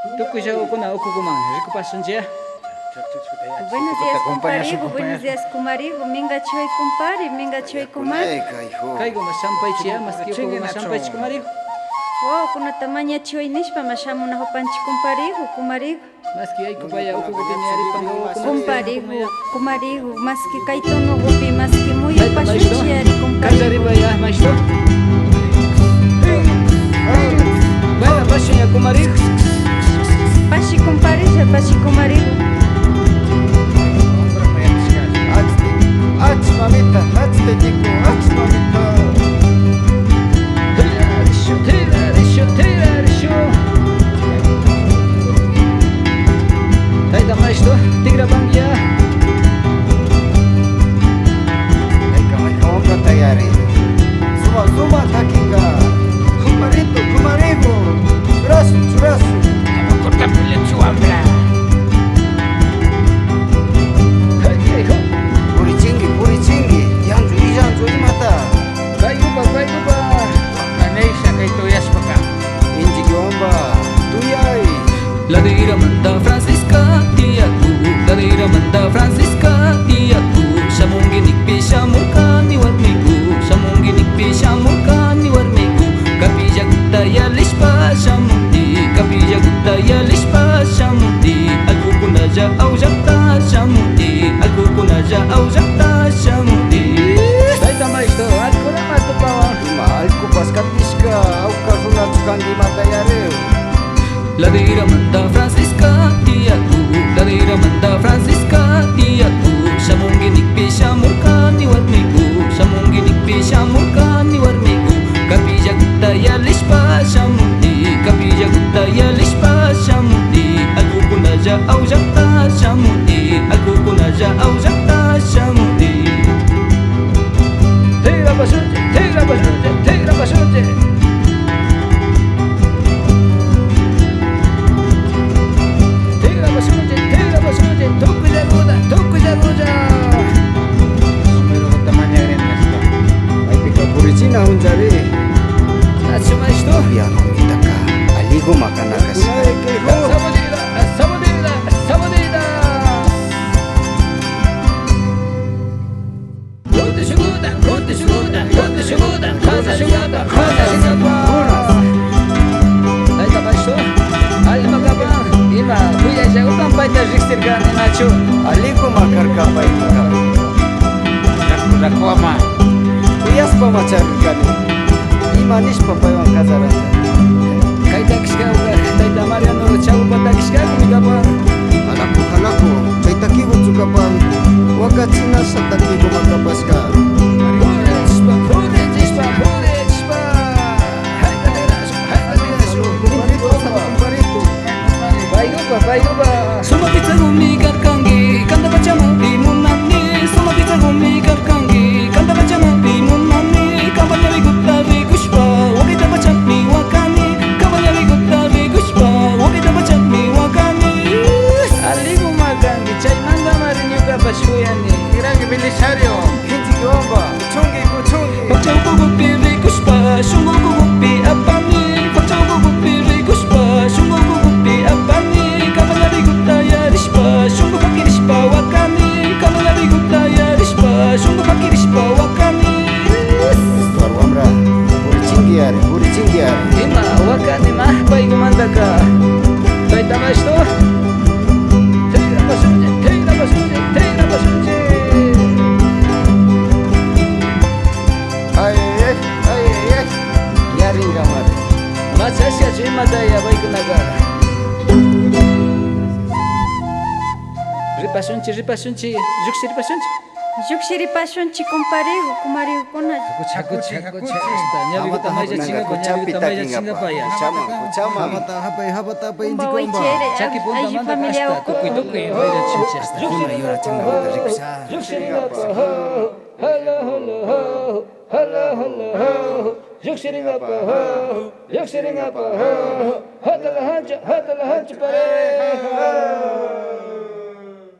Tukuya ukuna ukukuman rikupasunchia. Buenos días, comparigo. Buenos días, kumarigo. Minga choy compari, minga choy kumari. Kaygo masampaychia, maski ukuku masampaychi kumarigo. Oh, kuna tamaña choy nishpa mashamuna hopanchi comparigo, kumarigo. Maski aykupaya ukukupi miaripanga ukuna. Comparigo, kumarigo. Maski kaitono gupi, maski muy pashunchi ari comparigo. Kazaribaya, maestro. Bueno, pashunya kumarigo. Pashi comparija, pashi kumarigo. Ach mamita, ach te digo, ach mamita. Taita maestro, tigra bangia. Aika compra tayari. Suma takinga. Kumarigo. Churasu. Corta pulechu ambra. Purichingi. Yanju imata. Kayupa. Kaneisha kaito yaspaka. Inji giomba. Tuyai. La deira manda Francisca tiaku, la deira manda Francisca tiaku. Shamungi nikpi shamukani warmiku, shamungi nikpi shamukani warmiku. Kapija gutta ya lishpa shamuti, kapija gutta ya lishpa shamuti. Alku kunaja au jakta shamuti, alku kunaja au jakta shamuti. Taita maestro, alkuna matupawa. Alku paskatishka, auka runa tukangi mata yare. La deira manda Francisca tiaku, la deira manda Francisca tiaku. Shamungi nikpi shamukani warmiku, shamungi nikpi shamukani warmiku. Kapija gutta ya lishpa shamuti, kapija gutta ya lishpa shamuti. Alku kunaja au jakta shamuti, alku kunaja au jakta shamuti. Tigra basunche. Tukuya guda. Sumero tamaña grande esta. Ay pika puricina unjari. Nacho maestro. Ya mamita ka. Aligo makanakas. Sabodera. Conte shuguda. Taita maestro. Alma kapa. Ima kuya jagutan paita riksirgani nacho. Aligo makarka paika. Rakuama. Kuyaspa macharkani. Ima nishpa paiwan kazaranja. Kaita kishka taita Mariano chagupa kishka kumikapa. Halaku. Chaitakibu chukapan. Wakachina satakibu makapaska. Purechpa. Kumparito. Bayuba. Suma pizza gumi karkangi, kanda bacamu bimunani. Suma pizza gumi karkangi, kanda bacamu bimunani. Kampanya vigutta vigushpa, wakita bacami wakani. Kampanya vigutta vigushpa, wakita bacami wakani. Aligu magangi chay manda marinyuka pashuyani. Irangi bilisario. Hinji giomba. Kuchungi. Pachau gugupi vigushpa, shungu gugupi apani. Pachau gugupi vigushpa, shungu gugupi apani. Kampanya vigutta ya rishpa, shungu pakirishpa wakani. Kampanya vigutta ya rishpa, shungu pakirishpa wakani. Tuaru amra. Purichingi yare. Ima wakani mah paigu mandaka. Taita maestro. Tegra basunche. Ay. Yaringa mare. Machasya chima daya baikunaga. Ripasunchi. Yukshiri pashunchi comparigo, kumarigo kuna. Chakucha. Nyabiguta maija chinga paya. Kuchama. Habata pa Kumba waitere, Chaki punta ayi manda familia kasta. Tukui. Baila chinchasta. Kuna yura changa mata riksa. Hello. Yukshiringa pa. Hatala hancha pare.